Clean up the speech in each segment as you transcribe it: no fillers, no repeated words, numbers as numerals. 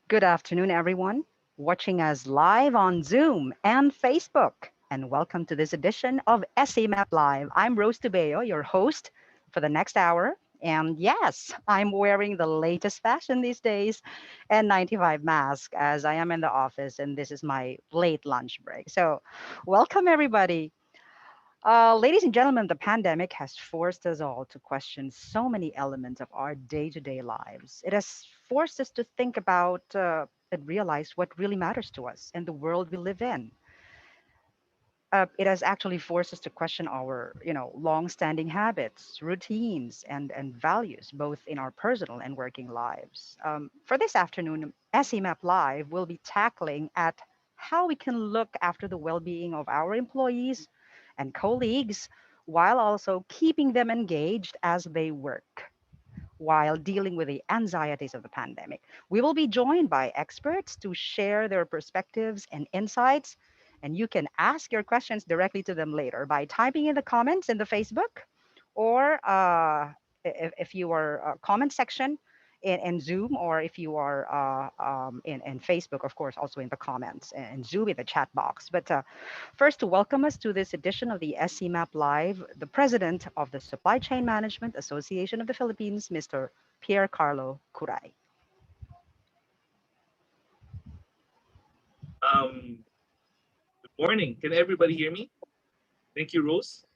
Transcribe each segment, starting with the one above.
Good afternoon, everyone, watching us live on Zoom and Facebook. And welcome to this edition of SCMAP Live. I'm Rose Tubeo, your host for the next hour. And yes, I'm wearing the latest fashion these days and 95 mask as I am in the office and this is my late lunch break. So, welcome everybody. Ladies and gentlemen, the pandemic has forced us all to question so many elements of our day to day lives. It has forced us to think about and realize what really matters to us and the world we live in. It has actually forced us to question our, long-standing habits, routines, and values, both in our personal and working lives. For this afternoon, SEMAP Live will be tackling at how we can look after the well-being of our employees and colleagues while also keeping them engaged as they work while dealing with the anxieties of the pandemic. We will be joined by experts to share their perspectives and insights. And you can ask your questions directly to them later by typing in the comments in the Facebook or if you are comment section in Zoom, or if you are in Facebook, of course, also in the comments and Zoom in the chat box. But first, to welcome us to this edition of the SCMAP Live, the president of the Supply Chain Management Association of the Philippines, Mr. Pierre Carlo Curay. Um, Good morning. Can everybody hear me? Thank you, Rose.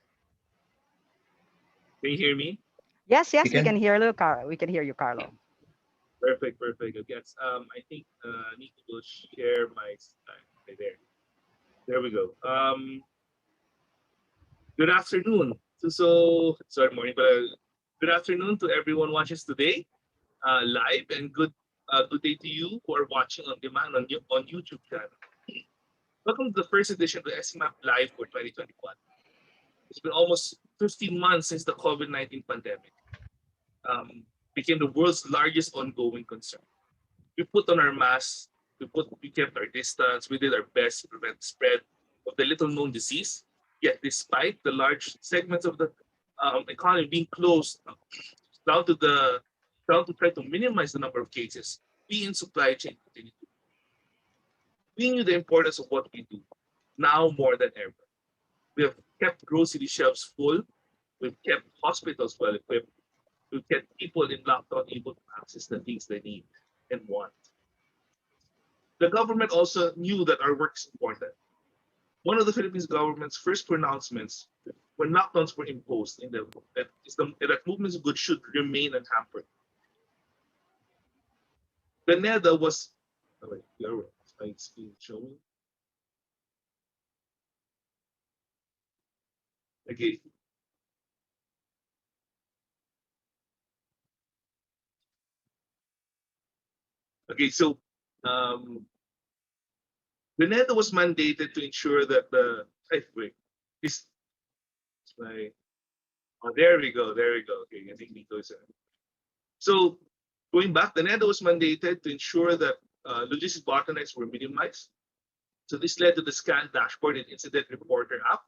Can you hear me? Yes, We yes, we can can. hear you, Carlo. We can hear you, Carlo. Perfect, perfect. Yes. I think I need to share my slide. Okay, there. There we go. Good afternoon. Sorry, morning, but good afternoon to everyone watching us today, live, and good day to you who are watching on demand on YouTube channel. Welcome to the first edition of the SMAP Live for 2021. It's been almost 15 months since the COVID-19 pandemic became the world's largest ongoing concern. We put on our masks, we kept our distance, we did our best to prevent the spread of the little known disease. Yet, despite the large segments of the economy being closed down to the down to try to minimize the number of cases, we in supply chain continue. We knew the importance of what we do now more than ever. We have kept grocery shelves full. We've kept hospitals well equipped. We've kept people in lockdown able to access the things they need and want. The government also knew that our work is important. One of the Philippines government's first pronouncements when lockdowns were imposed in that movements of goods should remain unhampered. The NEDA was oh wait, my screen showing. Okay, okay. So um, the NEDA was mandated to ensure that the wait, this is my oh, there we go, there we go. Okay, I think Nico is so going back. The NEDA was mandated to ensure that logistic bottlenecks were minimized. So this led to the Scan Dashboard and Incident Reporter app,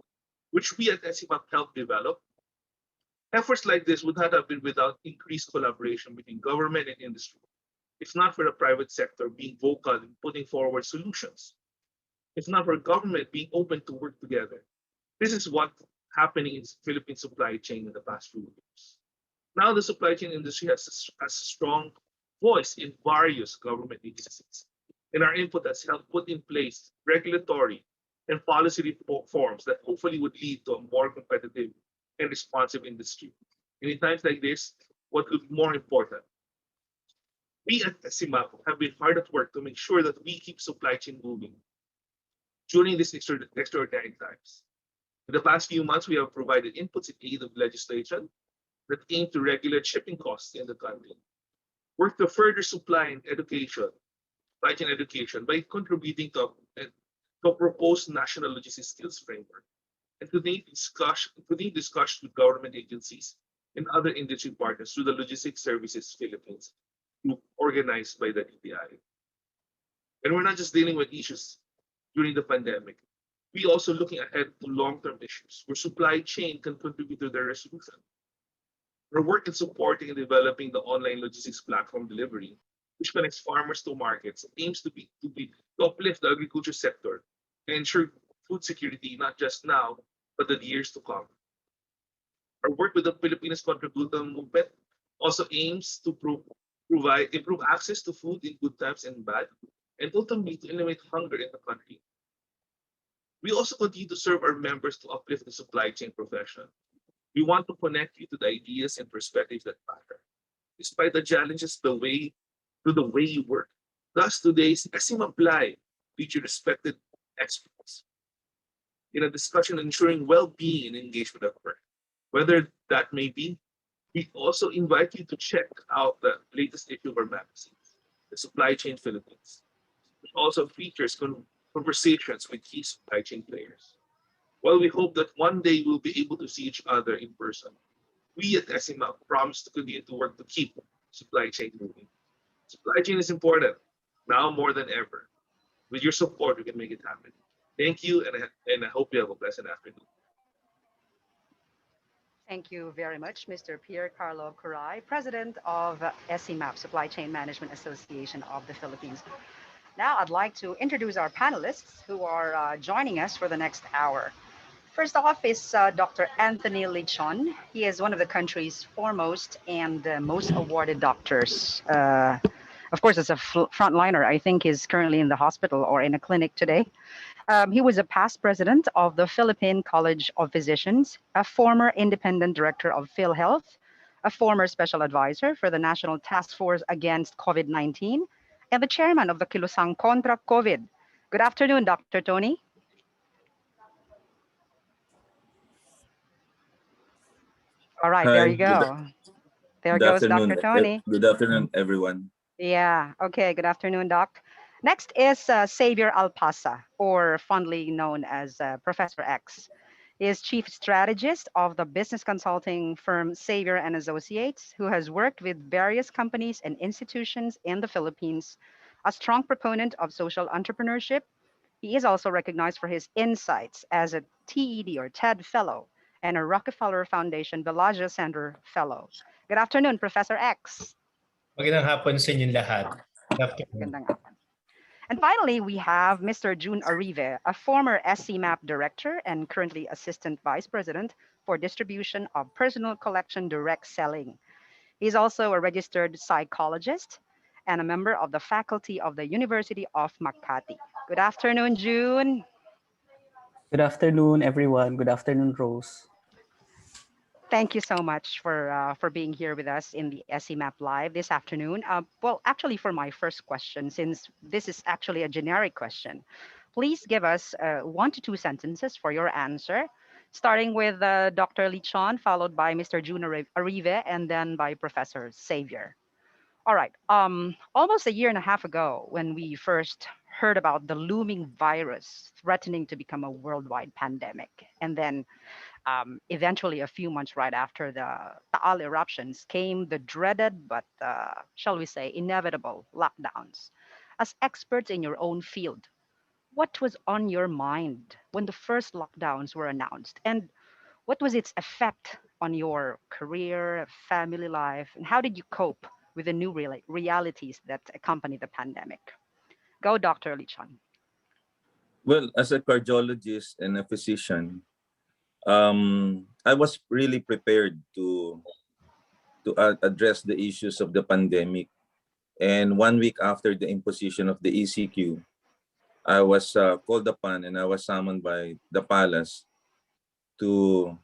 which we at SCMAP helped develop. Efforts like this would not have been without increased collaboration between government and industry, if not for the private sector being vocal in putting forward solutions, if not for government being open to work together. This is what happening in Philippine supply chain in the past few years. Now the supply chain industry has a strong voice in various government agencies. And our input has helped put in place regulatory and policy reforms that hopefully would lead to a more competitive and responsive industry. And in times like this, what could be more important? We at SIMAP have been hard at work to make sure that we keep supply chain moving during these extraordinary times. In the past few months, we have provided inputs in aid of legislation that aim to regulate shipping costs in the country, work to further supply chain education by contributing to a proposed national logistics skills framework, and continue discussions with government agencies and other industry partners through the Logistics Services Philippines group organized by the DTI. And we're not just dealing with issues during the pandemic. We also looking ahead to long-term issues where supply chain can contribute to their resolution. Our work in supporting and developing the online logistics platform delivery which connects farmers to markets, aims to uplift the agriculture sector and ensure food security not just now, but the years to come. Our work with the Filipinos Contributor Movement also aims to improve access to food in good times and bad, and ultimately to eliminate hunger in the country. We also continue to serve our members to uplift the supply chain profession. We want to connect you to the ideas and perspectives that matter. Despite the challenges the way you work. Thus, today's SCMAP Live feature respected experts in a discussion ensuring well-being and engagement at work. Whether that may be, we also invite you to check out the latest issue of our magazine, The Supply Chain Philippines, which also features conversations with key supply chain players. While we hope that one day we'll be able to see each other in person, we at SML promise to continue to work to keep supply chain moving. Supply chain is important now more than ever. With your support, we can make it happen. Thank you, and I hope you have a pleasant afternoon. Thank you very much, Mr. Pierre Carlo Curay, President of SCMAP, Supply Chain Management Association of the Philippines. Now, I'd like to introduce our panelists who are joining us for the next hour. First off is Dr. Anthony Leachon. He is one of the country's foremost and most awarded doctors. Of course, as a frontliner, I think he's currently in the hospital or in a clinic today. He was a past president of the Philippine College of Physicians, a former independent director of PhilHealth, a former special advisor for the National Task Force Against COVID-19, and the chairman of the Kilusang Contra COVID. Good afternoon, Dr. Tony. All right, there Hi, you go. There good goes afternoon. Dr. Tony. Good afternoon, everyone. Yeah, okay, good afternoon, Doc. Next is Xavier Alpasa, or fondly known as Professor X. He is chief strategist of the business consulting firm Xavier and Associates, who has worked with various companies and institutions in the Philippines. A strong proponent of social entrepreneurship, he is also recognized for his insights as a TED or TED Fellow and a Rockefeller Foundation Bellagio Center Fellow. Good afternoon, Professor X. Magandang hapon sa inyong lahat. Good afternoon. Magandang hapon. And finally, we have Mr. June Arive, a former SCMAP director and currently assistant vice president for distribution of personal collection direct selling. He's also a registered psychologist and a member of the faculty of the University of Makati. Good afternoon, June. Good afternoon, everyone. Good afternoon, Rose. Thank you so much for being here with us in the SCMAP Live this afternoon. Well, actually, for my first question, since this is actually a generic question, please give us 1 to 2 sentences for your answer, starting with Dr. Leachon, followed by Mr. June Arive, and then by Professor Xavier. All right. Almost a year and a half ago, when we first heard about the looming virus threatening to become a worldwide pandemic, and then eventually, a few months right after the Taal eruptions, came the dreaded but, shall we say, inevitable lockdowns. As experts in your own field, what was on your mind when the first lockdowns were announced? And what was its effect on your career, family life, and how did you cope with the new realities that accompany the pandemic? Go, Dr. Lichon. Well, as a cardiologist and a physician, I was really prepared to address the issues of the pandemic. And 1 week after the imposition of the ECQ, I was called upon and I was summoned by the palace to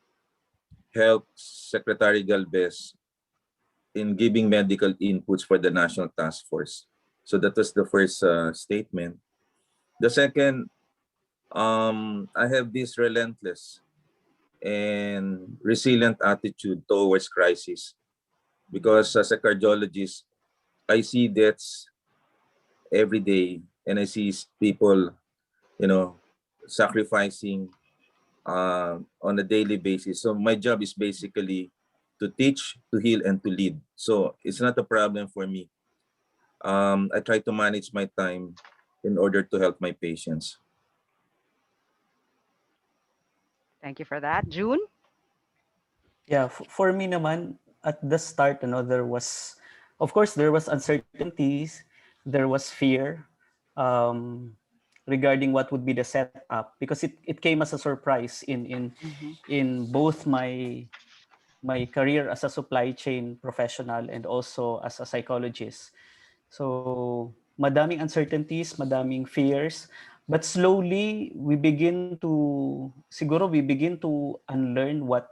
help Secretary Galvez in giving medical inputs for the National Task Force. So that was the first statement. The second, I have this relentless and resilient attitude towards crisis because as a cardiologist, I see deaths every day and I see people, sacrificing on a daily basis. So my job is basically to teach, to heal, and to lead. So it's not a problem for me. I try to manage my time in order to help my patients. Thank you for that. June? Yeah, for me naman, at the start, there was of course, there was uncertainties, there was fear um, regarding what would be the setup because it came as a surprise Mm-hmm. in both my career as a supply chain professional and also as a psychologist. So, madaming uncertainties, madaming fears, but slowly we begin to unlearn what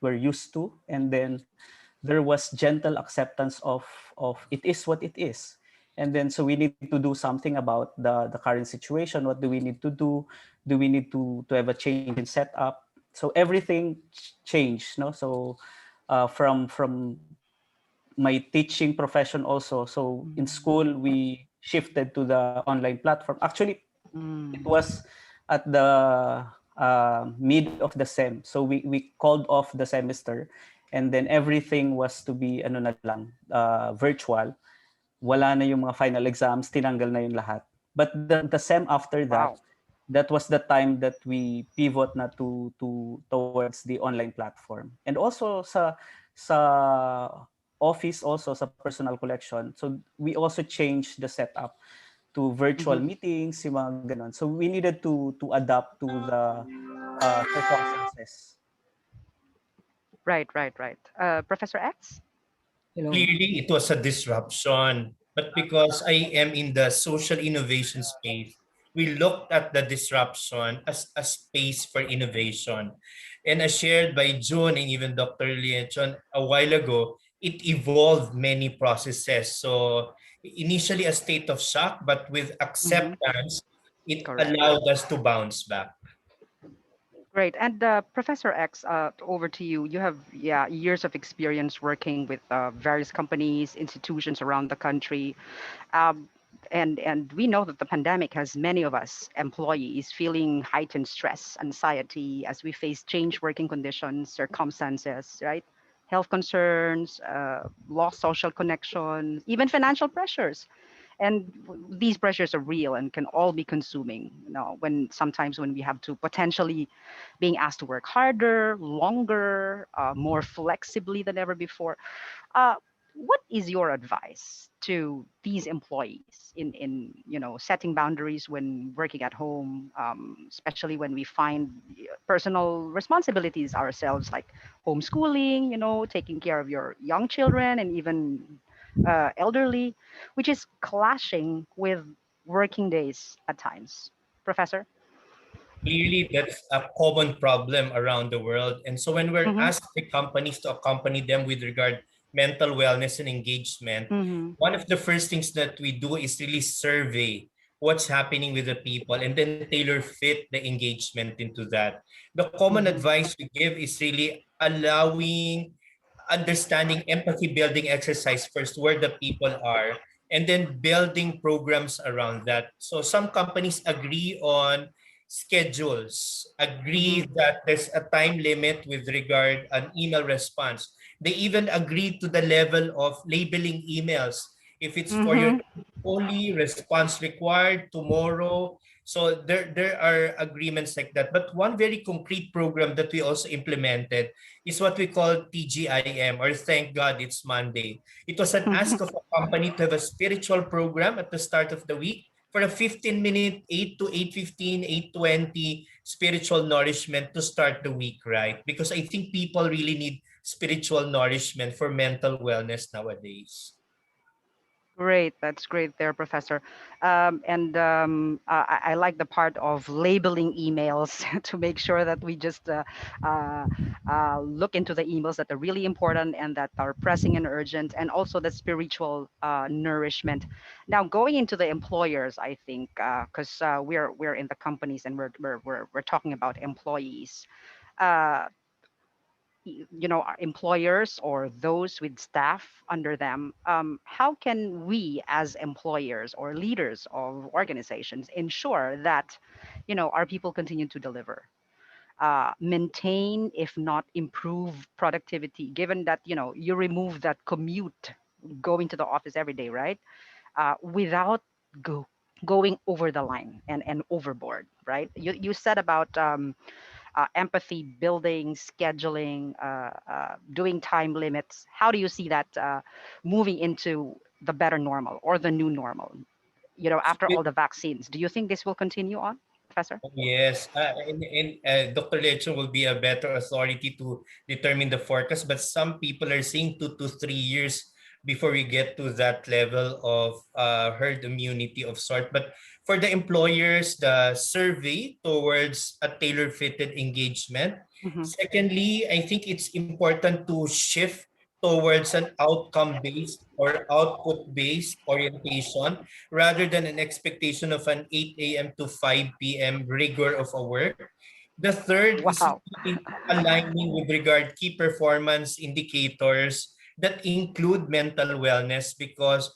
we're used to, and then there was gentle acceptance of it is what it is. And then so we need to do something about the current situation. What do we need to do? Do we need to have a change in setup? So everything changed, no? So from my teaching profession also. So in school, we shifted to the online platform. Actually, it Mm-hmm. was at the mid of the sem. So we called off the semester, and then everything was to be ano na lang, virtual. Wala na yung mga final exams, tinanggal na yung lahat. But the sem after that, Wow. that was the time that we pivot na to towards the online platform. And also sa office, also sa personal collection. So we also changed the setup to virtual Mm-hmm. meetings, yung mga ganun. So we needed to adapt to the circumstances. Right, right, right. Professor X? Hello. Clearly, it was a disruption. But because I am in the social innovation space, we looked at the disruption as a space for innovation. And as shared by June and even Dr. Leachon a while ago, it evolved many processes. So initially a state of shock, but with Mm-hmm. acceptance, it Correct. allowed us to bounce back. Great. And Professor X, over to you. You have, yeah, years of experience working with various companies, institutions around the country. Um, and we know that the pandemic has many of us employees feeling heightened stress, anxiety as we face changed working conditions, circumstances, right? Health concerns, lost social connections, even financial pressures. And these pressures are real and can all be consuming. You know, when sometimes when we have to potentially being asked to work harder, longer, more flexibly than ever before. Uh, what is your advice to these employees in setting boundaries when working at home, especially when we find personal responsibilities ourselves, like homeschooling, taking care of your young children and even elderly, which is clashing with working days at times. Professor? Clearly, that's a common problem around the world. And so when we're Mm-hmm. asked the companies to accompany them with regard mental wellness and engagement, Mm-hmm. one of the first things that we do is really survey what's happening with the people and then tailor fit the engagement into that. The common Mm-hmm. advice we give is really allowing understanding empathy building exercise first where the people are and then building programs around that. So some companies agree on schedules, Mm-hmm. agree that there's a time limit with regard an email response. They even agree to the level of labeling emails. If it's for your Mm-hmm. only response required tomorrow. So there are agreements like that. But one very concrete program that we also implemented is what we call TGIM or Thank God It's Monday. It was an ask of a company to have a spiritual program at the start of the week for a 15-minute 8 to 8:15, 8:20 spiritual nourishment to start the week, right? Because I think people really need spiritual nourishment for mental wellness nowadays. Great, that's great there, Professor. And I like the part of labeling emails to make sure that we just uh, look into the emails that are really important and that are pressing and urgent, and also the spiritual nourishment. Now, going into the employers, I think, because we're in the companies and we're talking about employees. Uh, our employers or those with staff under them, how can we as employers or leaders of organizations ensure that our people continue to deliver, maintain, if not improve productivity, given that you remove that commute going to the office every day, right? Without go going over the line and overboard, right? You said about empathy building, scheduling, doing time limits. How do you see that moving into the better normal or the new normal? You know, after all the vaccines, do you think this will continue on, Professor? Yes, and Dr. Leachon will be a better authority to determine the forecast, but some people are saying 2 to 3 years before we get to that level of herd immunity of sort. But for the employers, the survey towards a tailor-fitted engagement. Hmm. Secondly, I think it's important to shift towards an outcome-based or output-based orientation rather than an expectation of an 8 a.m. to 5 p.m. rigor of a work. The third is Wow. aligning with regard key performance indicators that include mental wellness because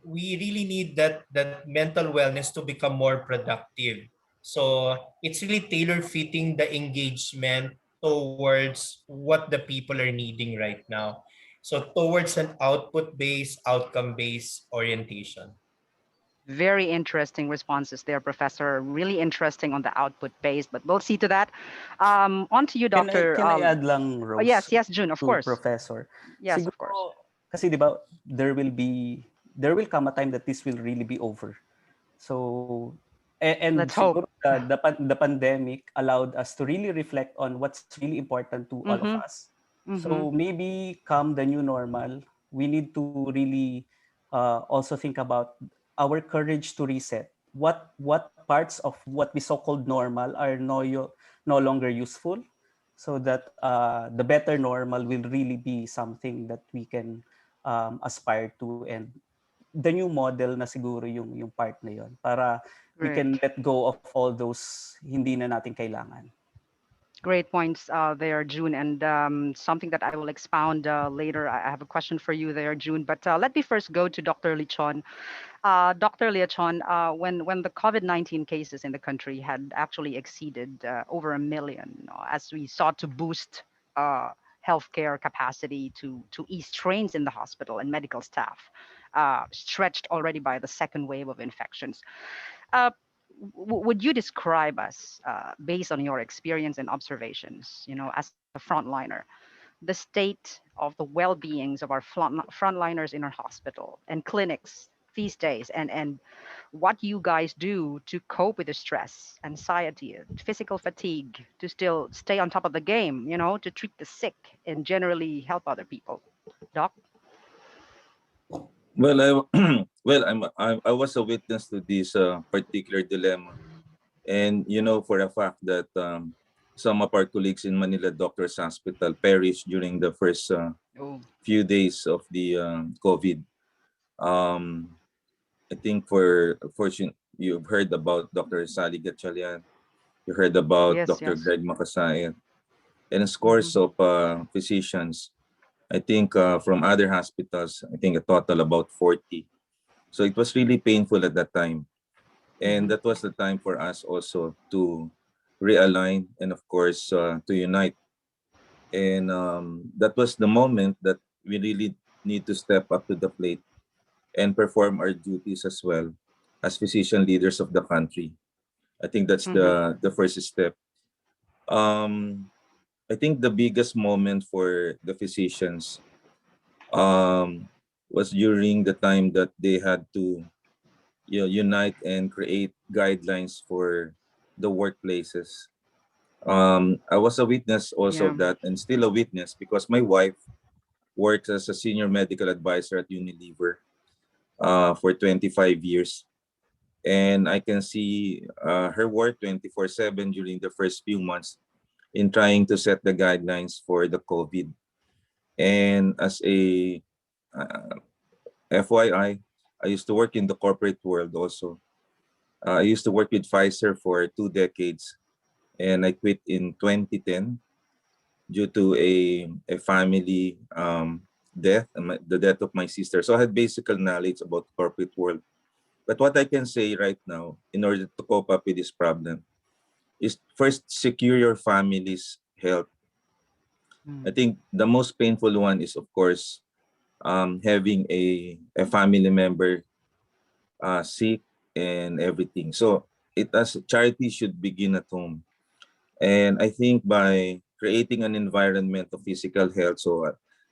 we really need that mental wellness to become more productive. So it's really tailor fitting the engagement towards what the people are needing right now. So towards an output based, outcome based orientation. Very interesting responses there, Professor. Really interesting on the output base, but we'll see to that. On to you, Doctor. Can I add lang, Oh, yes, Rose, yes, June, of to course. Professor? Yes, of course. Siguro, kasi di ba, there will come a time that this will really be over. So, and Let's hope. siguro the pandemic allowed us to really reflect on what's really important to all of Mm-hmm. us. Mm-hmm. So maybe come the new normal, we need to really also think about our courage to reset. What parts of what we so-called normal are no longer useful, so that the better normal will really be something that we can aspire to, and the new model na siguro yung part na yon para we can Great. let go of all those hindi na natin kailangan. Great points there, June, and something that I will expound later. I have a question for you there, June. But let me first go to Dr. Lichon. Dr. Leachon, when the COVID-19 cases in the country had actually exceeded over 1 million, as we sought to boost uh, healthcare capacity to ease strains in the hospital and medical staff, stretched already by the second wave of infections. Uh, would you describe us, based on your experience and observations, as a frontliner, the state of the well-beings of our frontliners in our hospital and clinics these days, and what you guys do to cope with the stress, anxiety, and physical fatigue, to still stay on top of the game, to treat the sick and generally help other people? Doc? Well, well, I was a witness to this particular dilemma, and you know for a fact that some of our colleagues in Manila Doctors Hospital perished during the first Oh, few days of the COVID. Um, I think for fortune you've heard about Dr. Sally Gatchalian, you heard about yes, Dr. yes. Greg Makasayan, and Mm-hmm. scores of physicians. I think from other hospitals, I think a total about 40. So it was really painful at that time. And Mm-hmm. that was the time for us also to realign and, of course, to unite. And that was the moment that we really need to step up to the plate and perform our duties as well as physician leaders of the country. I think that's Mm-hmm. the first step. Um, I think the biggest moment for the physicians um, was during the time that they had to unite and create guidelines for the workplaces. I was a witness also Yeah. of that, and still a witness because my wife works as a senior medical advisor at Unilever for 25 years. And I can see her work 24/7 during the first few months in trying to set the guidelines for the COVID. And as a FYI, I used to work in the corporate world also. I used to work with Pfizer for 2 decades, and I quit in 2010 due to a family death, and the death of my sister. So I had basic knowledge about corporate world. But what I can say right now, in order to cope up with this problem, is first secure your family's health. I Mm. think the most painful one is, of course, having a family member sick and everything. So it as charity should begin at home. And I think by creating an environment of physical health, so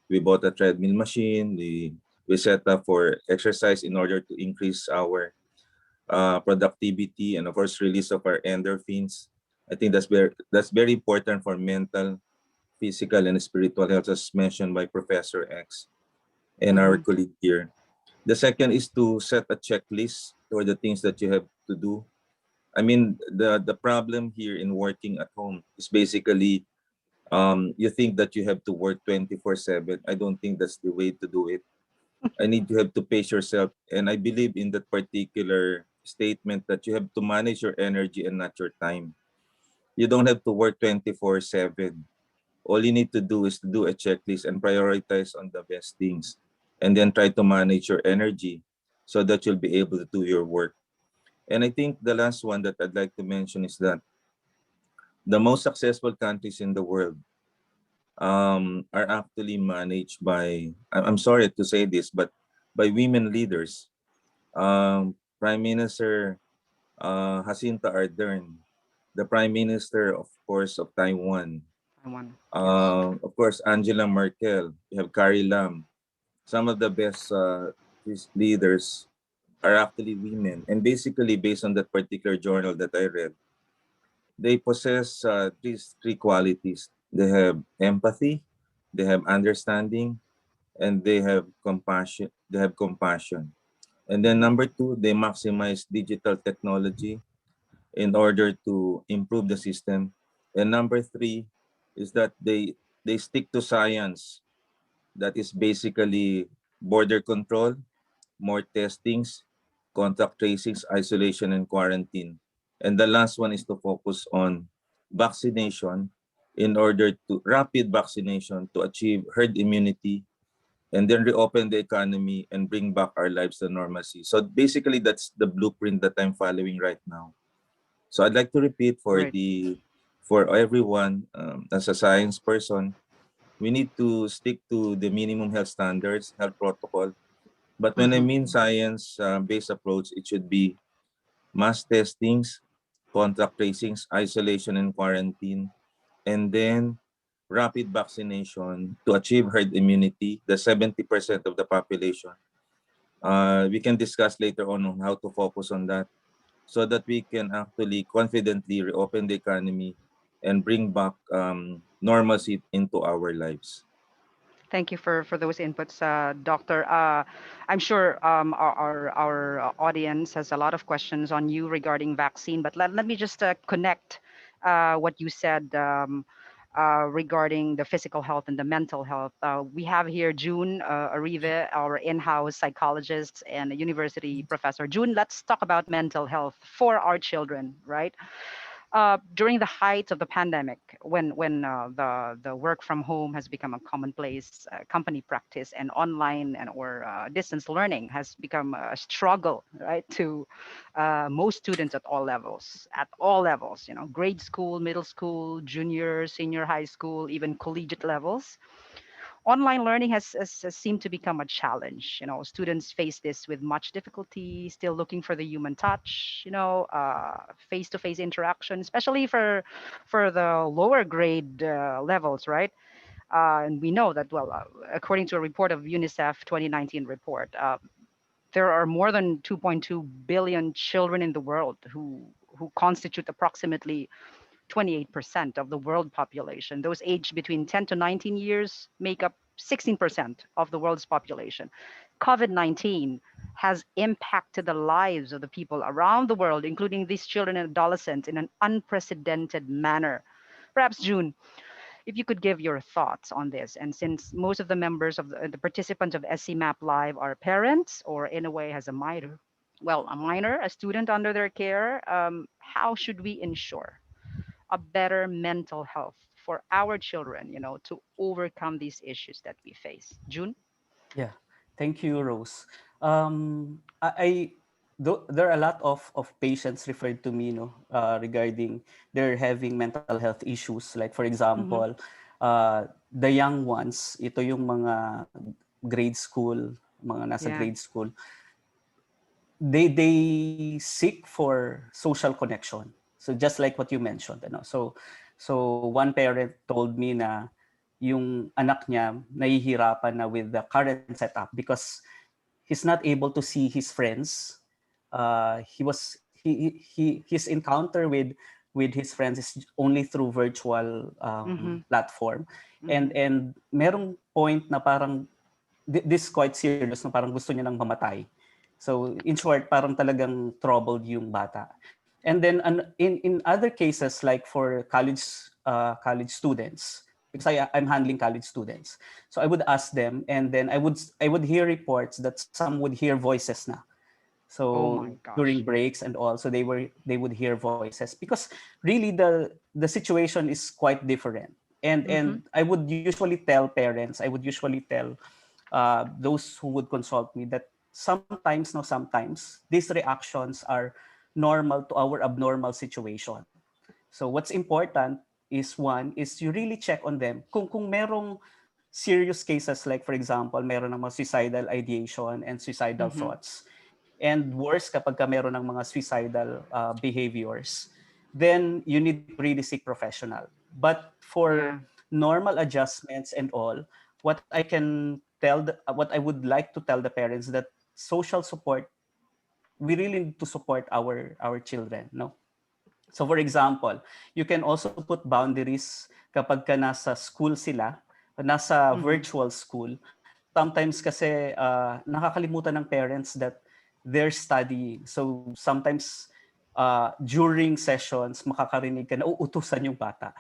we bought a treadmill machine, we set up for exercise in order to increase our productivity and of course release of our endorphins. I think that's very important for mental, physical, and spiritual health, as mentioned by Professor X and our Mm-hmm. colleague here. The second is to set a checklist for the things that you have to do. I mean, the problem here in working at home is basically you think that you have to work 24/7. I don't think that's the way to do it. I need to have to pace yourself. And I believe in that particular statement that you have to manage your energy and not your time. You don't have to work 24/7. All you need to do is to do a checklist and prioritize on the best things. And then try to manage your energy so that you'll be able to do your work. And I think the last one that I'd like to mention is that the most successful countries in the world are actually managed by, I'm sorry to say this, but by women leaders. Prime Minister Jacinta Ardern, the Prime Minister, of course, of Taiwan, Taiwan. Yes. of course, Angela Merkel, you have Carrie Lam. Some of the best these leaders are actually women. And basically, based on that particular journal that I read, they possess these three qualities. They have empathy, they have understanding, and they have compassion. They have compassion. And then Mm-hmm. number two, they maximize digital technology in order to improve the system. And number three is that they stick to science, that is basically border control, more testings, contact tracings, isolation, and quarantine. And the last one is to focus on vaccination in order to rapid vaccination to achieve herd immunity and then reopen the economy and bring back our lives to normalcy. So basically, that's the blueprint that I'm following right now. So I'd like to repeat Great. for everyone as a science person, we need to stick to the minimum health standards, health protocol. But when I Mm-hmm. mean science-based approach, it should be mass testings, contact tracings, isolation and quarantine, and then rapid vaccination to achieve herd immunity, the 70% of the population. We can discuss later on how to focus on that so that we can actually confidently reopen the economy and bring back normalcy into our lives. Thank you for those inputs, Doctor. I'm sure our audience has a lot of questions on you regarding vaccine, but let me just connect what you said regarding the physical health and the mental health. We have here June Arive, our in-house psychologist and a university professor. June, let's talk about mental health for our children, right? During the height of the pandemic, when the work from home has become a commonplace company practice, and online and or distance learning has become a struggle, right, to most students at all levels, you know, grade school, middle school, junior, senior high school, even collegiate levels. Online learning has seemed to become a challenge. You know, students face this with much difficulty, still looking for the human touch, you know, face-to-face interaction, especially for the lower grade levels, right? And we know that, well, according to a report of UNICEF 2019 report, there are more than 2.2 billion children in the world who constitute approximately 28% of the world population. Those aged between 10 to 19 years make up 16% of the world's population. COVID 19 has impacted the lives of the people around the world, including these children and adolescents, in an unprecedented manner. Perhaps, June, if you could give your thoughts on this. And since most of the members of the participants of SCMAP Live are parents or in a way has a minor, well, a minor, a student under their care, how should we ensure a better mental health for our children, you know, to overcome these issues that we face? June? Yeah, thank you, Rose. There are a lot of patients referred to me, no, regarding they're having mental health issues. Like for Mm-hmm. example, the young ones, ito yung mga grade school, mga nasa Yeah. grade school, they seek for social connection. So just like what you mentioned, you know, so So one parent told me na yung anak niya nahihirapan na with the current setup because he's not able to see his friends. His encounter with his friends is only through virtual Mm-hmm. platform, Mm-hmm. and merong point na parang this quite serious na parang gusto niya nang mamatay. So in short, parang talagang troubled yung bata. And then in other cases, like for college students, because I'm handling college students, so I would ask them, and then I would hear reports that some would hear voices na. Oh So my during gosh. breaks and all, so they would hear voices because really the situation is quite different. Mm-hmm. And I would usually tell parents, I would usually tell those who would consult me that sometimes, no, sometimes these reactions are normal to our abnormal situation. So what's important is, one is you really check on them kung merong serious cases, like for example meron ng mga suicidal ideation and suicidal Mm-hmm. thoughts, and worse kapag ka meron ng mga suicidal behaviors, then you need to really seek professional. But for Yeah. normal adjustments and all, what I would like to tell the parents, that social support, we really need to support our children, no? So for example, you can also put boundaries kapag ka nasa school sila, nasa Mm-hmm. virtual school. Sometimes kasi nakakalimutan ng parents that they're studying. So sometimes during sessions, makakarinig ka na uutusan yung bata.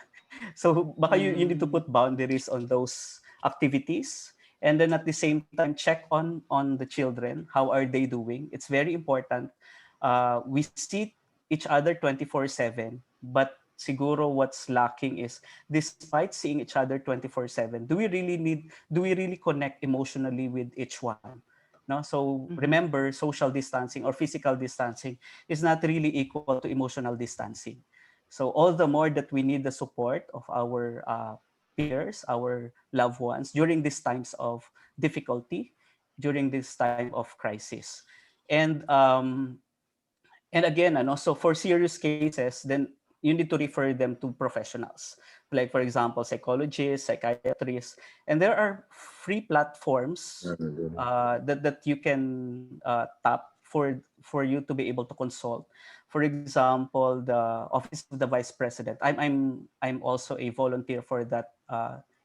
So baka you need to Mm. put boundaries on those activities. And then at the same time, check on the children. How are they doing? It's very important. We see each other 24/7, but siguro what's lacking is, despite seeing each other 24/7, do we really connect emotionally with each one? No? So Mm-hmm. remember, social distancing or physical distancing is not really equal to emotional distancing. So all the more that we need the support of our peers, our loved ones during these times of difficulty, during this time of crisis. And again, ano, so for serious cases, then you need to refer them to professionals, like for example, psychologists, psychiatrists, and there are free platforms that you can tap for you to be able to consult. For example, the Office of the Vice President. I'm also a volunteer for that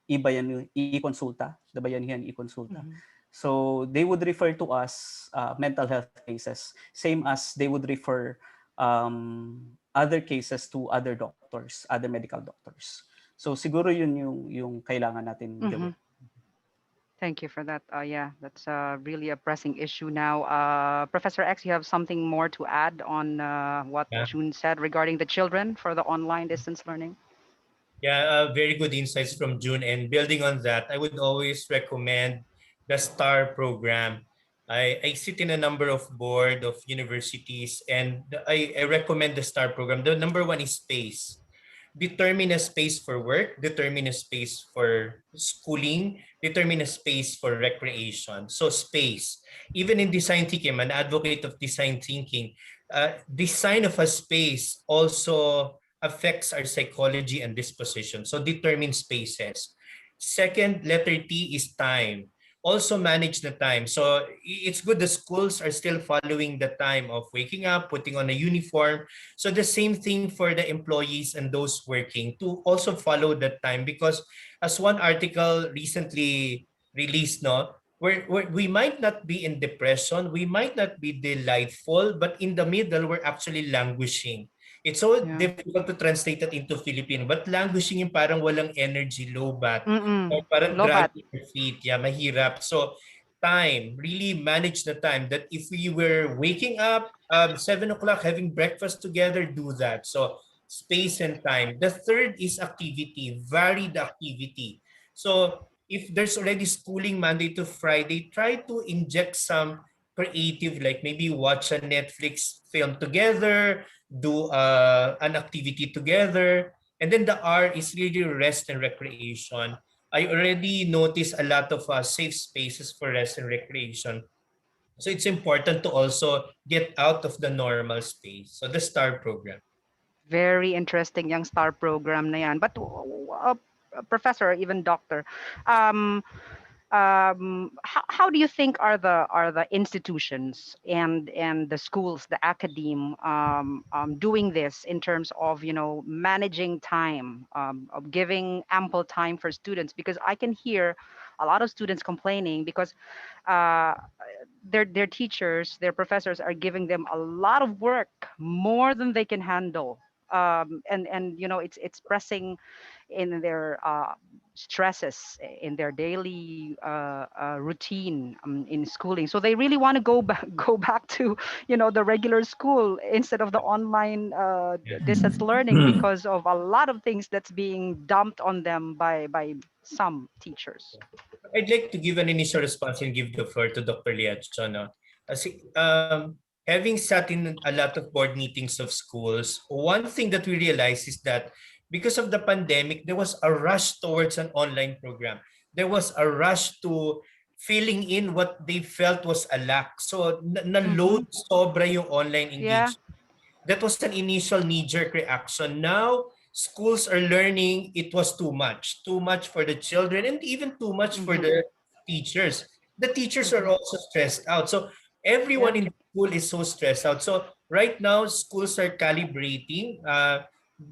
e-consulta, the Bayanihan e-consulta. Mm-hmm. So they would refer to us mental health cases, same as they would refer other cases to other doctors, other medical doctors. So siguro yun yung kailangan natin Mm-hmm. gawin. Thank you for that. Yeah, that's really a pressing issue now. Professor X, you have something more to add on what Yeah. June said regarding the children for the online distance learning? Yeah, very good insights from June. And building on that, I would always recommend the STAR program. I sit in a number of board of universities, and I recommend the STAR program. The number one is space. Determine a space for work, determine a space for schooling, determine a space for recreation. So space. Even in design thinking, I'm an advocate of design thinking. Design of a space also affects our psychology and disposition. So determine spaces. Second, letter T is time. Also manage the time. So it's good the schools are still following the time of waking up, putting on a uniform. So the same thing for the employees and those working to also follow that time, because as one article recently released, no, we might not be in depression, we might not be delightful, but in the middle, we're actually languishing. It's so Yeah. difficult to translate that into Filipino, but languishing yung parang walang energy, low bat, Mm-mm. or parang Lobat. dragging your feet, yeah, mahirap. So time, really manage the time, that if we were waking up 7 o'clock, having breakfast together, do that. So space and time. The third is activity, varied activity. So if there's already schooling Monday to Friday, try to inject some creative, like maybe watch a Netflix film together, do an activity together. And then the R is really rest and recreation. I already noticed a lot of safe spaces for rest and recreation. So it's important to also get out of the normal space. So the STAR program. Very interesting yung STAR program na yan. But professor, even doctor, um, how do you think are the institutions and the schools, the academe, doing this in terms of managing time, of giving ample time for students? Because I can hear a lot of students complaining because uh, their teachers, their professors are giving them a lot of work, more than they can handle. And it's pressing in their stresses in their daily routine in schooling. So they really want to go back go back to the regular school instead of the online distance learning because of a lot of things that's being dumped on them by some teachers. I'd like to give an initial response and give the floor to Dr. Leachon. No? Having sat in a lot of board meetings of schools, one thing that we realized is that because of the pandemic, there was a rush towards an online program. There was a rush to filling in what they felt was a lack. So Mm-hmm. na-load sobra yung online Yeah. engagement. That was an initial knee-jerk reaction. Now, schools are learning it was too much for the children and even too much for Mm-hmm. the teachers. The teachers are Mm-hmm. also stressed out. So Yeah. everyone in the school is so stressed out. So right now, schools are calibrating,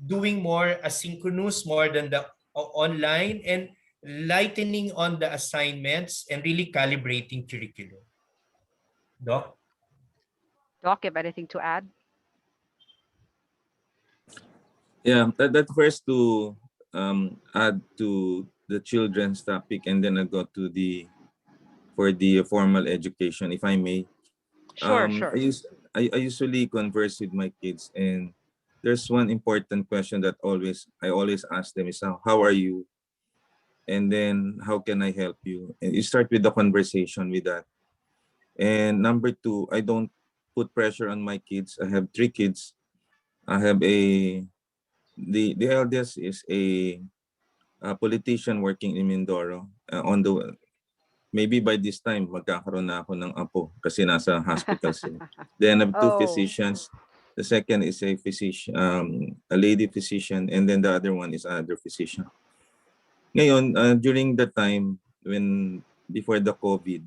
doing more asynchronous more than the online and lightening on the assignments and really calibrating curriculum. Doc? Doc, have anything to add? Yeah, that first to add to the children's topic, and then I go to the for the formal education, if I may. Sure, I sure. use I usually converse with my kids, and there's one important question that I always ask them is how are you, and then how can I help you, and you start with the conversation with that. And number two, I don't put pressure on my kids. I have three kids. I have the eldest is a politician working in Mindoro. On the maybe by this time magkakaroon na ako ng apo kasi nasa hospital sila. Then I have two Oh. physicians. The second is a physician, a lady physician, and then the other one is another physician. Ngayon, during the time when before the COVID,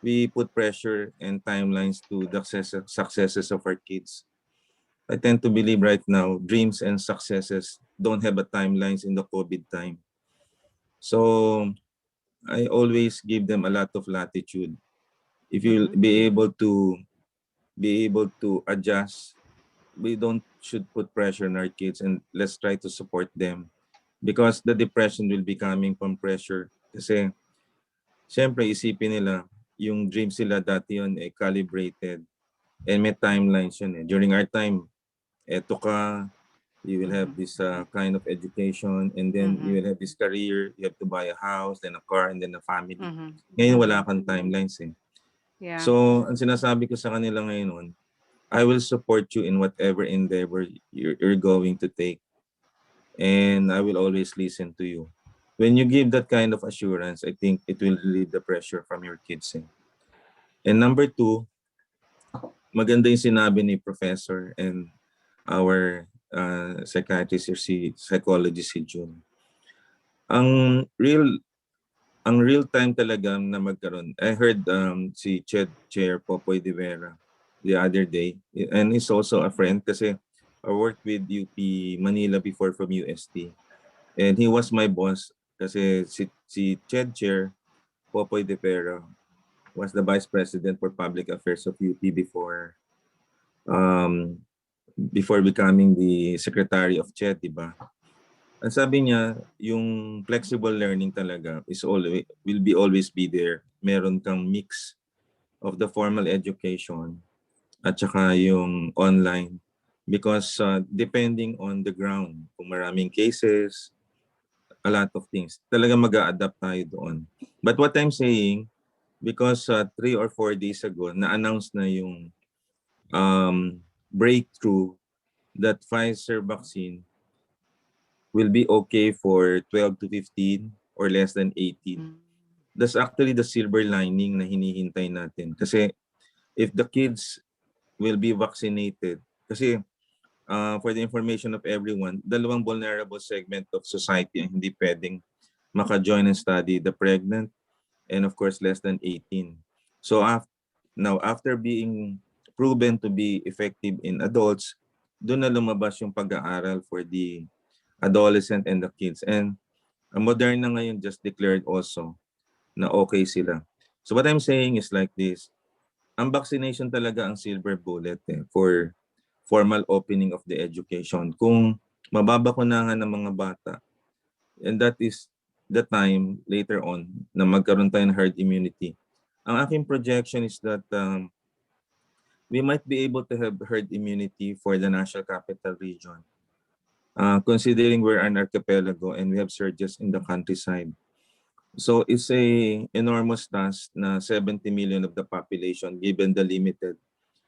we put pressure and timelines to the successes of our kids. I tend to believe right now, dreams and successes don't have a timelines in the COVID time. So I always give them a lot of latitude. If you Mm-hmm. be able to adjust, we don't should put pressure on our kids, and let's try to support them because the depression will be coming from pressure. Kasi siyempre isipin nila yung dreams sila dati yun calibrated and may timelines yun eh. During our time, eto ka, you will have Mm-hmm. this kind of education, and then Mm-hmm. you will have this career, you have to buy a house, then a car, and then a family. Mm-hmm. Ngayon Mm-hmm. wala kang timelines eh. Yeah. So, ang sinasabi ko sa kanila ngayon, I will support you in whatever endeavor you're going to take, and I will always listen to you. When you give that kind of assurance, I think it will relieve the pressure from your kids. Eh. And number two, maganda yung sinabi ni Professor and our psychiatrist or si psychologist si June. Ang real ang real time talaga na magkaroon. I heard si Chair Popoy de Vera the other day, and he's also a friend kasi I worked with UP Manila before from UST. And he was my boss kasi si Chair Popoy de Vera was the Vice President for Public Affairs of UP um, before becoming the Secretary of CHED, di ba? Ang sabi niya, yung flexible learning talaga is always be there. Meron kang mix of the formal education at saka yung online because depending on the ground, kung maraming cases, a lot of things, talaga mag-a-adapt tayo doon. But what I'm saying, because 3 or 4 days ago, na-announce na yung breakthrough that Pfizer vaccine will be okay for 12 to 15 or less than 18. Mm. That's actually the silver lining na hinihintay natin. Kasi if the kids will be vaccinated, kasi for the information of everyone, dalawang vulnerable segment of society ang hindi pwedeng maka-join and study, the pregnant and of course less than 18. So now after being proven to be effective in adults, doon na lumabas yung pag-aaral for the adolescent and the kids. And Moderna ngayon just declared also na okay sila. So what I'm saying is like this, ang vaccination talaga ang silver bullet for formal opening of the education. Kung mababakunahan ng mga bata, and that is the time later on na magkaroon tayo ng herd immunity. Ang aking projection is that we might be able to have herd immunity for the National Capital Region. Considering we're an archipelago and we have surges in the countryside. So it's a enormous task na 70 million of the population given the limited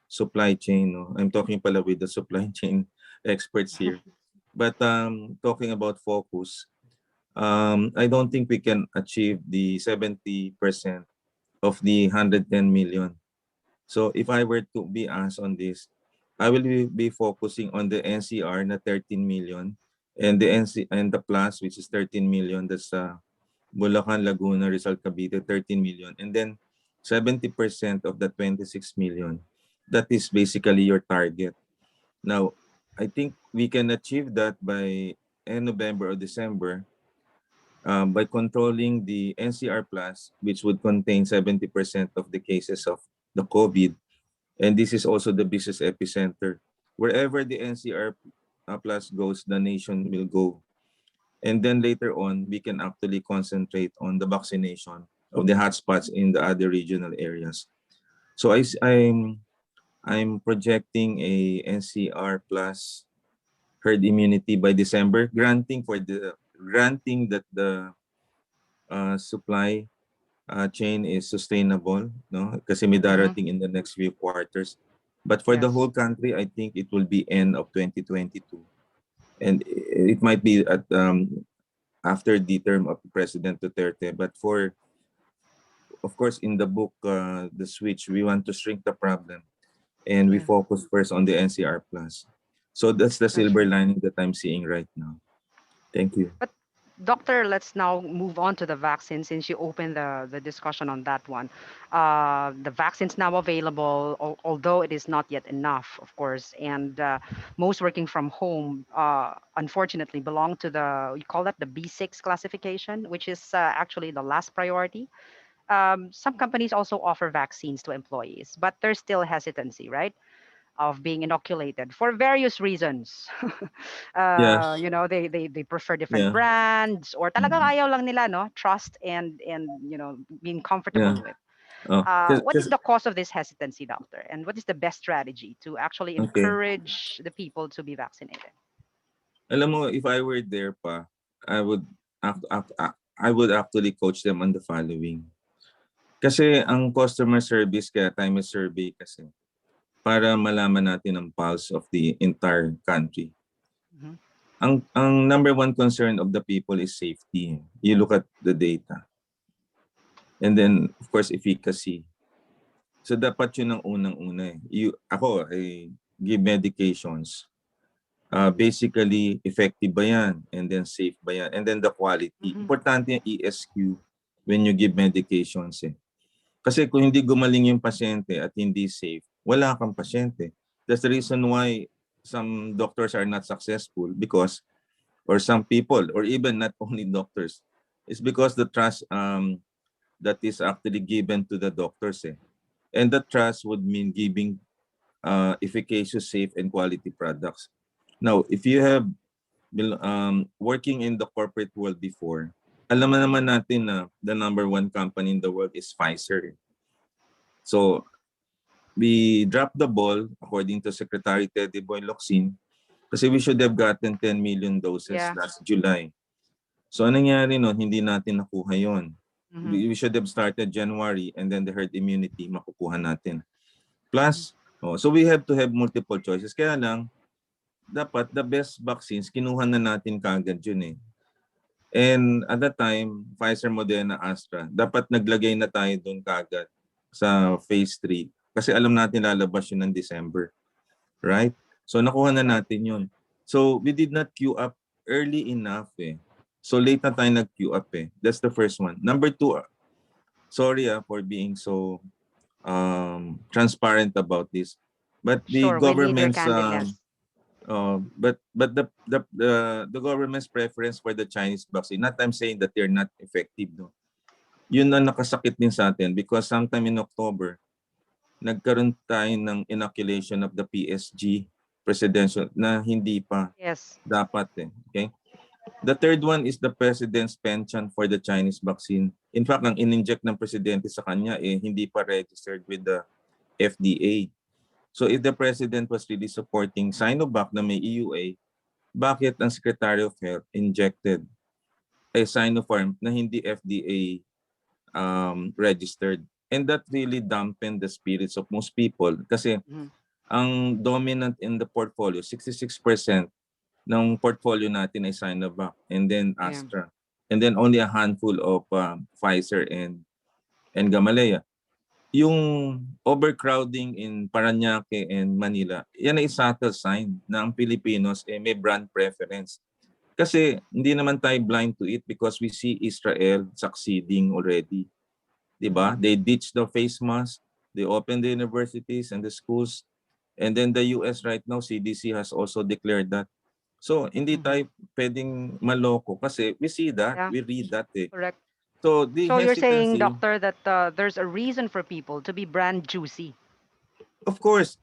supply chain. No? I'm talking pala with the supply chain experts here. But talking about focus, I don't think we can achieve the 70% of the 110 million. So if I were to be asked on this, I will be focusing on the NCR na 13 million and the plus, which is 13 million. That's Bulacan, Laguna, Rizal, Cavite, 13 million. And then 70% of the 26 million. That is basically your target. Now, I think we can achieve that by end November or December by controlling the NCR plus, which would contain 70% of the cases of the COVID. And this is also the business epicenter. Wherever the NCR plus goes, the nation will go. And then later on, we can actually concentrate on the vaccination of the hotspots in the other regional areas. So I'm projecting a NCR plus herd immunity by December, granting that the supply chain is sustainable, no? Kasi may darating in the next few quarters. But for the Yes. whole country, I think it will be end of 2022. And it might be at after the term of President Duterte. But of course, in the book, The Switch, we want to shrink the problem. And we Yeah. focus first on the NCR plus. So that's the That's silver right. lining that I'm seeing right now. Thank you. But doctor, let's now move on to the vaccine since you opened the discussion on that one. The vaccine's now available, although it is not yet enough, of course. And most working from home, unfortunately, belong to we call that the B6 classification, which is actually the last priority. Some companies also offer vaccines to employees, but there's still hesitancy, right? Of being inoculated for various reasons. Yes. They prefer different Yeah. brands or talagang Mhm. ayaw lang nila, no? Trust and being comfortable Yeah. with. Oh, What is the cause of this hesitancy, doctor? And what is the best strategy to actually okay. encourage the people to be vaccinated? Alam mo, if I were there pa, I would I would actually coach them on the following. Kasi ang customer service kaya time is survey kasi para malaman natin ang pulse of the entire country. Mhm. Ang number one concern of the people is safety. You look at the data. And then of course efficacy. So dapat yun ang unang-una eh. I give medications. Basically, effective ba yan? And then safe ba yan? And then the quality. Mhm. Importante yung ESQ when you give medications eh. Kasi kung hindi gumaling yung pasyente at hindi safe, wala kang pasyente. That's the reason why some doctors are not successful because, or some people, or even not only doctors, it's because the trust that is actually given to the doctors eh. And the trust would mean giving efficacious, safe, and quality products. Now, if you have working in the corporate world before, alam naman natin na the number one company in the world is Pfizer. So, we dropped the ball, according to Secretary Teddy Boy Locsin, kasi we should have gotten 10 million doses Yeah. last July. So, anong nangyari no? Hindi natin nakuha yon. Mhm. We should have started January and then the herd immunity makukuha natin. Plus, so we have to have multiple choices. Kaya lang, dapat the best vaccines, kinuha na natin kagad yun eh. And at that time, Pfizer, Moderna, Astra, dapat naglagay na tayo doon kagad sa phase 3 kasi alam natin lalabas yun ng December. Right? So nakuha na natin yun. So we did not queue up early enough eh. So late na tayo nag-queue up eh. That's the first one. Number two, sorry for being so transparent about this. But the Sure, we need your government's candidness. but the government's preference for the Chinese vaccine, not I'm saying that they're not effective, no. Yun ang nakasakit din sa atin because sometime in October, nagkaroon tayo ng inoculation of the PSG presidential na hindi pa Yes. dapat eh. Okay? The third one is the president's penchant for the Chinese vaccine. In fact, ang in-inject ng presidente sa kanya eh hindi pa registered with the FDA. So if the president was really supporting Sinovac na may EUA, bakit ang Secretary of Health injected a Sinopharm na hindi FDA registered? And that really dampened the spirits of most people kasi Mhm. ang dominant in the portfolio, 66% ng portfolio natin ay Sinovac and then Yeah. Astra. And then only a handful of Pfizer and Gamaleya. Yung overcrowding in Parañaque and Manila, yan ay subtle sign na ang Pilipinos may brand preference. Kasi hindi naman tayo blind to it because we see Israel succeeding already. Diba? They ditched the face mask, they opened the universities and the schools, and then the US right now, CDC has also declared that. So hindi tayo pwedeng maloko kasi we see that, Yeah. we read that eh. Correct. So the So you're saying, hesitancy, doctor, that there's a reason for people to be brand juicy. of course,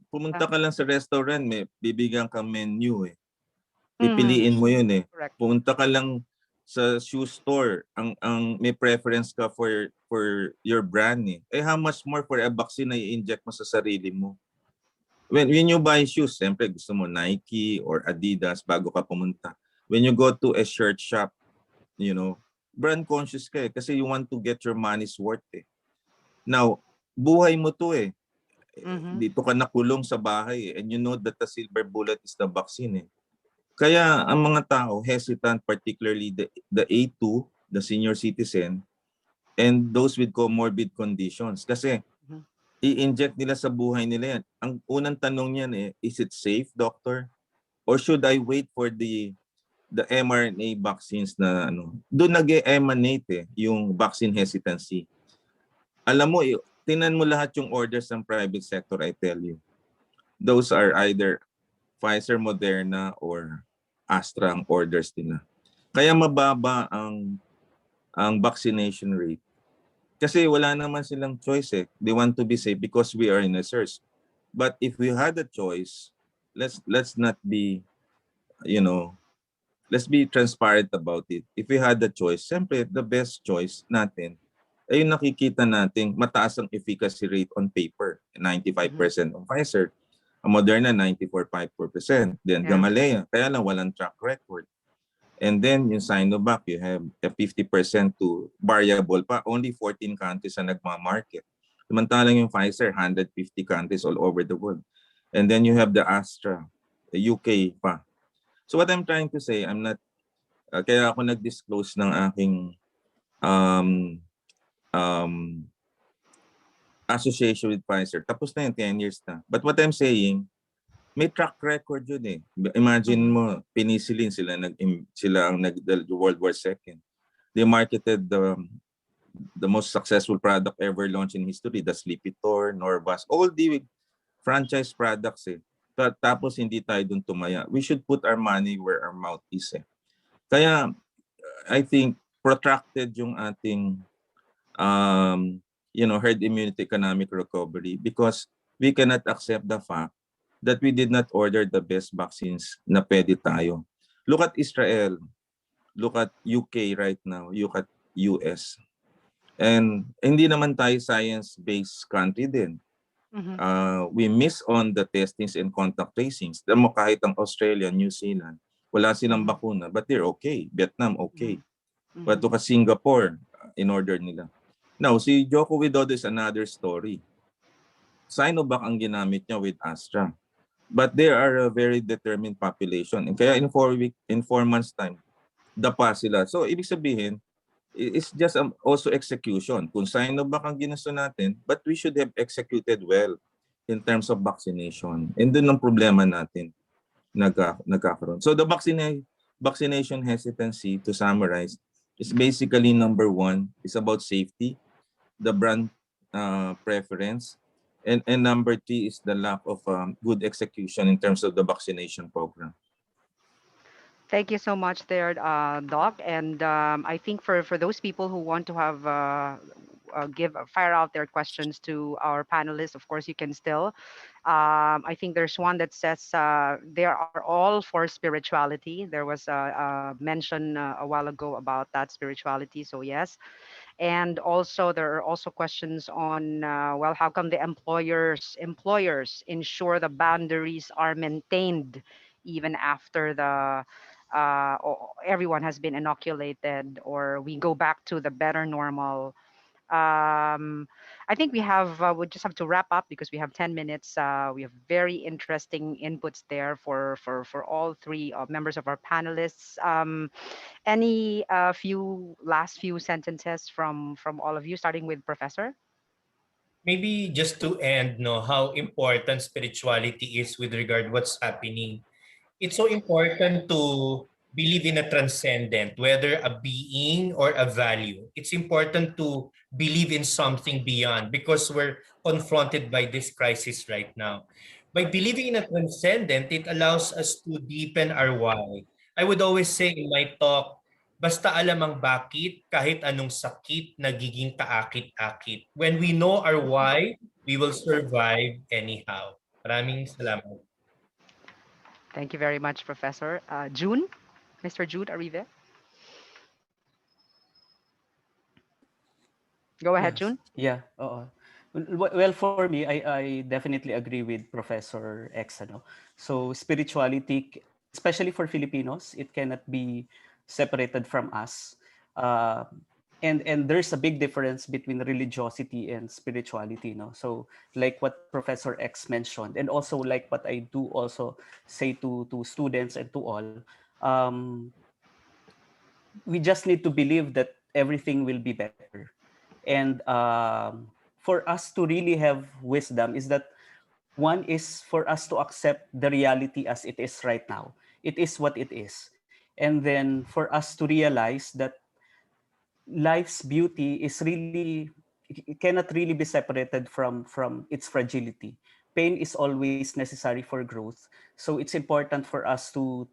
pumunta ka lang sa restaurant, may bibigyan ka menu eh. Pipiliin mo yun eh. Correct. Pumunta ka lang sa shoe store, ang may preference ka for your brand eh. How much more for a vaccine na i-inject mo sa sarili mo? When you buy shoes, siyempre gusto mo Nike or Adidas bago ka pumunta. When you go to a shirt shop, you know, brand conscious ka eh kasi you want to get your money's worth eh. Now, buhay mo to eh. Dito ka nakulong sa bahay eh, and you know that the silver bullet is the vaccine eh. Kaya ang mga tao hesitant, particularly the A2, the senior citizen, and those with comorbid conditions. Kasi i-inject nila sa buhay nila yan. Ang unang tanong niyan eh, is it safe, doctor? Or should I wait for the mRNA vaccines na ano? Doon nag-emanate yung vaccine hesitancy. Alam mo, tingnan mo lahat yung orders ng private sector, I tell you. Those are either Pfizer, Moderna, or Astra ang orders nila. Kaya mababa ang vaccination rate. Kasi wala naman silang choice eh. They want to be safe because we are in a surge. But if we had a choice, let's not be, you know, let's be transparent about it. If we had a choice, siyempre the best choice natin ay yung nakikita nating mataas ang efficacy rate on paper. 95% on Pfizer. Ang Moderna, 94.5%. Then Gamaleya, kaya lang walang track record. And then yung Sinovac, you have a 50% to variable pa. Only 14 countries ang nagmamarket. Samantalang yung Pfizer, 150 countries all over the world. And then you have the Astra, the UK pa. So what I'm trying to say, I'm not, kaya ako nag-disclose ng aking association with Pfizer. Tapos na yung 10 years na. But what I'm saying, may track record yun eh. Imagine mo, penicillin sila ang World War II. They marketed the most successful product ever launched in history, the Lipitor, Norvas, all the franchise products eh. Tapos hindi tayo dun tumaya. We should put our money where our mouth is eh. Kaya I think protracted yung ating herd immunity economic recovery because we cannot accept the fact that we did not order the best vaccines na pwede tayo. Look at Israel. Look at UK right now. Look at US. And hindi naman tayo science-based country din. We miss on the testings and contact tracings. Alam mo, kahit ang Australia, New Zealand, wala silang bakuna, but they're okay. Vietnam, okay. But look at Singapore, in order nila. Now, si Joko Widodo is another story. Sinovac ang ginamit niya with Astra. But they are a very determined population. And kaya in 4 months time, dapa sila. So, ibig sabihin, it's just also execution. Kung Sinovac ang ginusto natin, but we should have executed well. in terms of vaccination. And dun ang problema natin nagkakaroon. So the vaccination hesitancy, to summarize, is basically number one, is about safety, the brand preference, and number three is the lack of good execution in terms of the vaccination program. Thank you so much there, Doc. And I think for those people who want to have fire out their questions to our panelists, of course, you can still. I think there's one that says they are all for spirituality. There was a mention a while ago about that spirituality. So yes, and also there are also questions on well, how come the employers ensure the boundaries are maintained even after the everyone has been inoculated, or we go back to the better normal. I think we just have to wrap up because we have 10 minutes. We have very interesting inputs there for all three members of our panelists. Any last few sentences from all of you, starting with Professor? Maybe just to end, no, how important spirituality is with regard what's happening. It's so important to believe in a transcendent, whether a being or a value. It's important to believe in something beyond because we're confronted by this crisis right now. By believing in a transcendent, it allows us to deepen our why. I would always say in my talk, basta alam ang bakit, kahit anong sakit, nagiging kaakit-akit. When we know our why, we will survive anyhow. Maraming salamat. Thank you very much, Professor. June, Mr. Jude Arive. Go ahead, Yes. June. Yeah. Well, for me, I definitely agree with Professor X. Ano? So spirituality, especially for Filipinos, it cannot be separated from us. Uh, and there's a big difference between religiosity and spirituality. No? So like what Professor X mentioned, and also like what I do also say to students and to all, um, we just need to believe that everything will be better. And for us to really have wisdom is that one is for us to accept the reality as it is right now. It is what it is. And then for us to realize that life's beauty is really, it cannot really be separated from its fragility. Pain is always necessary for growth. So it's important for us to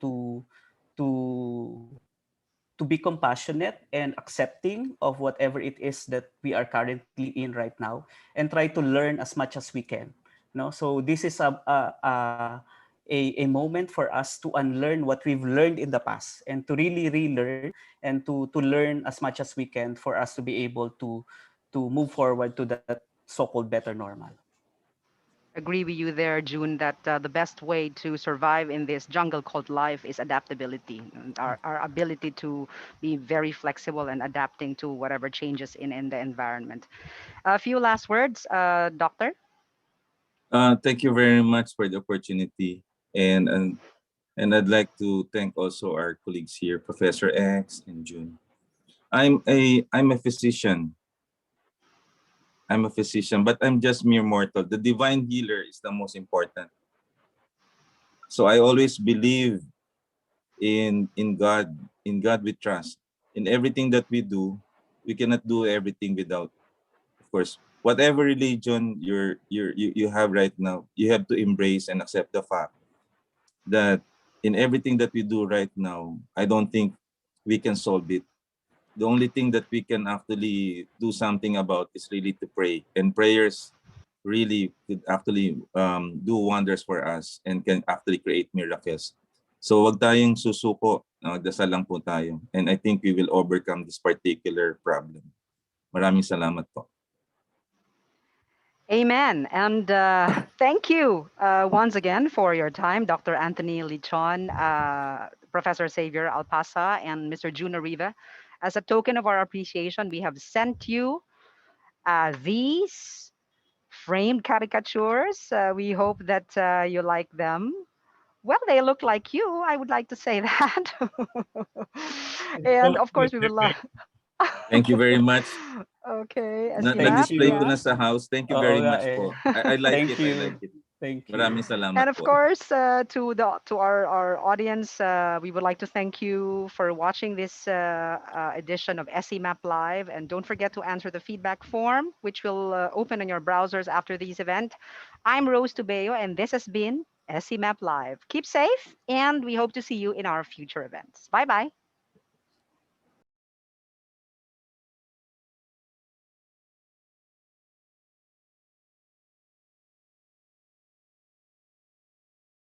to be compassionate and accepting of whatever it is that we are currently in right now, and try to learn as much as we can. No, so this is a moment for us to unlearn what we've learned in the past and to really relearn and to learn as much as we can for us to be able to move forward to that so-called better normal. Agree with you there, June, that the best way to survive in this jungle called life is adaptability, and our ability to be very flexible and adapting to whatever changes in the environment. A few last words, Doctor. Thank you very much for the opportunity, and I'd like to thank also our colleagues here, Professor X and June. I'm a physician. I'm a physician, but I'm just mere mortal. The divine healer is the most important. So I always believe in God. In God we trust. In everything that we do, we cannot do everything without, of course, whatever religion you have right now. You have to embrace and accept the fact that in everything that we do right now, I don't think we can solve it. The only thing that we can actually do something about is really to pray, and prayers really could actually do wonders for us and can actually create miracles. So wag tayong susuko, dasal lang po tayo, and I think we will overcome this particular problem. Maraming salamat po. Amen. And thank you once again for your time, Dr. Anthony Leachon, Professor Xavier Alpasa, and Mr. June Arive. As a token of our appreciation, we have sent you these framed caricatures. We hope that you like them. Well, they look like you. I would like to say that. And of course, we would love. Thank you very much. Okay, Na, Thank SCMAP, na-display ko you. yeah. na sa house. Thank you Oo very nga much eh. po. I like Thank it. I you. like it. Thank Maraming you. salamat And of po. course, to our audience, we would like to thank you for watching this edition of SCMAP Live. And don't forget to answer the feedback form, which will open on your browsers after this event. I'm Rose Tubeo, and this has been SCMAP Live. Keep safe, and we hope to see you in our future events. Bye bye.